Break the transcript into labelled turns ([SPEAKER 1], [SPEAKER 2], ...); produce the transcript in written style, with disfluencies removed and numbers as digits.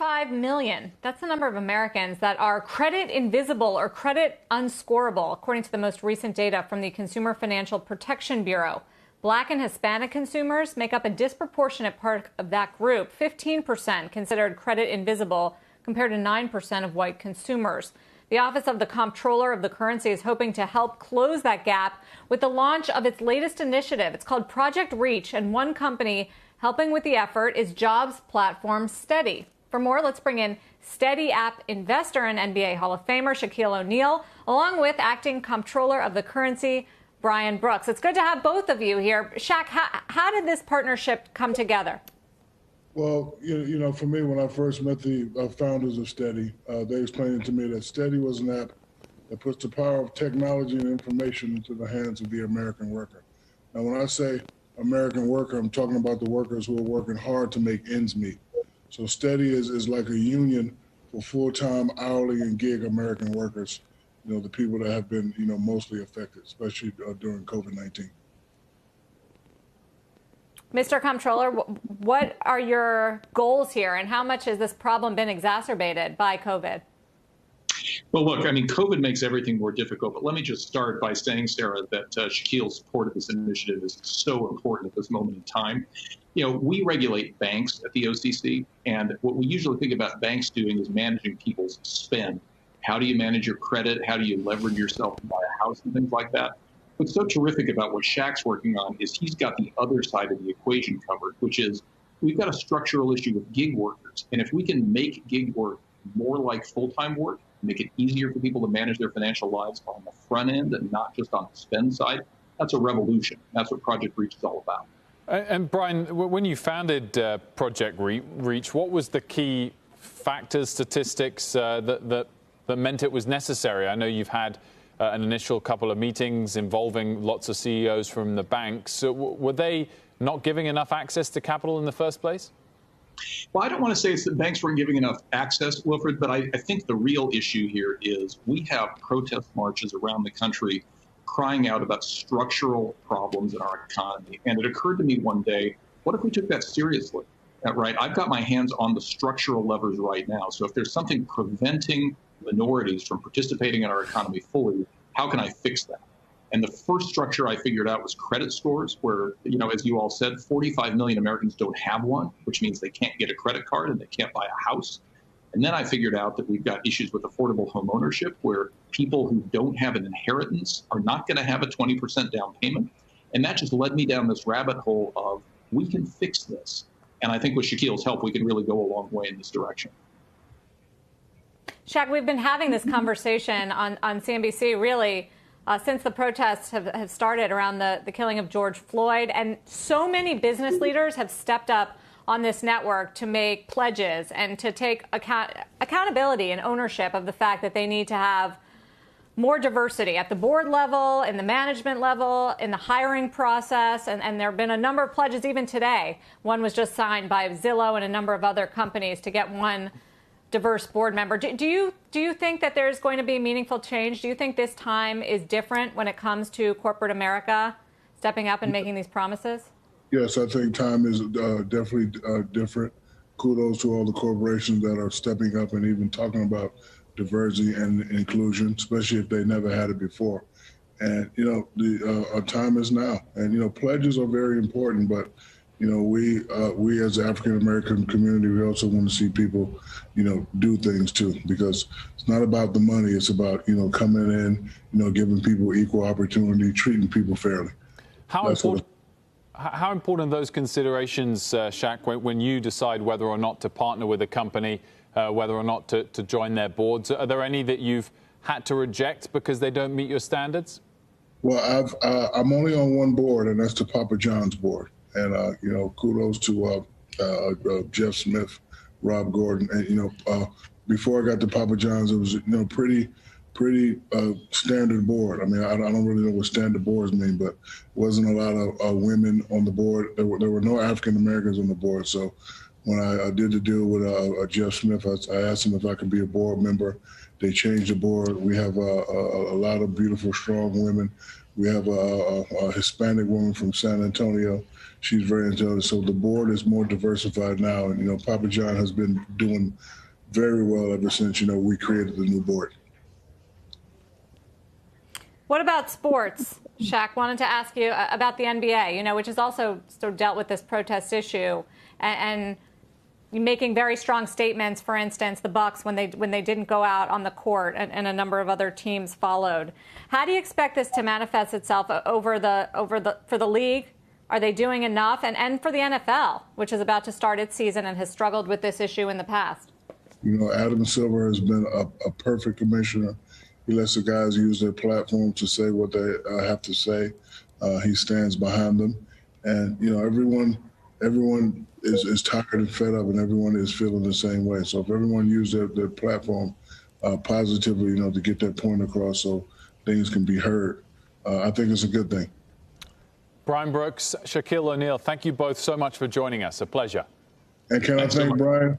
[SPEAKER 1] 45 million. That's the number of Americans that are credit invisible or credit unscorable, according to the most recent data from the Consumer Financial Protection Bureau. Black and Hispanic consumers make up a disproportionate part of that group, 15% considered credit invisible compared to 9% of white consumers. The Office of the Comptroller of the Currency is hoping to help close that gap with the launch of its latest initiative. It's called Project Reach, and one company helping with the effort is jobs platform Steady. For more, let's bring in Steady app investor and NBA Hall of Famer Shaquille O'Neal, along with acting Comptroller of the Currency, Brian Brooks. It's good to have both of you here. Shaq, how did this partnership come together?
[SPEAKER 2] Well, you know, for me, when I first met the founders of Steady, they explained to me that Steady was an app that puts the power of technology and information into the hands of the American worker. Now, when I say American worker, I'm talking about the workers who are working hard to make ends meet. So Steady is like a union for full-time, hourly, and gig American workers, you know, the people that have been, you know, mostly affected, especially during COVID-19.
[SPEAKER 1] Mr. Comptroller, what are your goals here, and how much has this problem been exacerbated by COVID?
[SPEAKER 3] Well, look, I mean, COVID makes everything more difficult, but let me just start by saying, Sarah, that Shaquille's support of this initiative is so important at this moment in time. You know, we regulate banks at the OCC, and what we usually think about banks doing is managing people's spend. How do you manage your credit? How do you leverage yourself to buy a house and things like that? What's so terrific about what Shaq's working on is he's got the other side of the equation covered, which is we've got a structural issue with gig workers. And if we can make gig work more like full-time work, make it easier for people to manage their financial lives on the front end and not just on the spend side, that's a revolution. That's what Project Reach is all about.
[SPEAKER 4] And Brian, when you founded Project Reach, what was the key factors, statistics that meant it was necessary? I know you've had an initial couple of meetings involving lots of CEOs from the banks. So were they not giving enough access to capital in the first place?
[SPEAKER 3] Well, I don't want to say it's that banks weren't giving enough access, Wilfred, but I think the real issue here is we have protest marches around the country crying out about structural problems in our economy. And it occurred to me one day, what if we took that seriously? Right? I've got my hands on the structural levers right now. So if there's something preventing minorities from participating in our economy fully, how can I fix that? And the first structure I figured out was credit scores, where, you know, as you all said, 45 million Americans don't have one, which means they can't get a credit card and they can't buy a house. And then I figured out that we've got issues with affordable home ownership, where people who don't have an inheritance are not going to have a 20% down payment. And that just led me down this rabbit hole of we can fix this. And I think with Shaquille's help, we can really go a long way in this direction.
[SPEAKER 1] Shaq, we've been having this conversation on CNBC really since the protests have started around the killing of George Floyd. And so many business leaders have stepped up on this network to make pledges and to take accountability and ownership of the fact that they need to have more diversity at the board level, in the management level, in the hiring process. And there have been a number of pledges even today. One was just signed by Zillow and a number of other companies to get one diverse board member. Do you think that there's going to be meaningful change? Do you think this time is different when it comes to corporate America stepping up and making these promises?
[SPEAKER 2] Yes, I think time is definitely different. Kudos to all the corporations that are stepping up and even talking about diversity and inclusion, especially if they never had it before. And, you know, our time is now. And, you know, pledges are very important, but, you know, we as the African-American community, we also want to see people, you know, do things too, because it's not about the money. It's about, you know, coming in, you know, giving people equal opportunity, treating people fairly.
[SPEAKER 4] How important are those considerations, Shaq, when you decide whether or not to partner with a company, whether or not to join their boards? Are there any that you've had to reject because they don't meet your standards?
[SPEAKER 2] Well, I'm only on one board, and that's the Papa John's board. And, you know, kudos to Jeff Smith, Rob Gordon. And, you know, before I got to Papa John's, it was, you know, pretty standard board. I mean, I don't really know what standard boards mean, but wasn't a lot of women on the board. There were no African Americans on the board. So when I did the deal with Jeff Smith, I asked him if I could be a board member. They changed the board. We have a lot of beautiful, strong women We have a Hispanic woman from San Antonio. She's very intelligent. So the board is more diversified now. And, you know, Papa John has been doing very well ever since, you know, we created the new board.
[SPEAKER 1] What about sports? Shaq, wanted to ask you about the NBA, you know, which has also sort of dealt with this protest issue and making very strong statements. For instance, the Bucks when they didn't go out on the court, and a number of other teams followed. How do you expect this to manifest itself for the league? Are they doing enough? And for the NFL, which is about to start its season and has struggled with this issue in the past?
[SPEAKER 2] You know, Adam Silver has been a perfect commissioner. He lets the guys use their platform to say what they have to say. He stands behind them. And, you know, everyone is tired and fed up, and everyone is feeling the same way. So if everyone uses their platform positively, you know, to get their point across so things can be heard, I think it's a good thing.
[SPEAKER 4] Brian Brooks, Shaquille O'Neal, thank you both so much for joining us. A pleasure.
[SPEAKER 2] And can I thank Brian?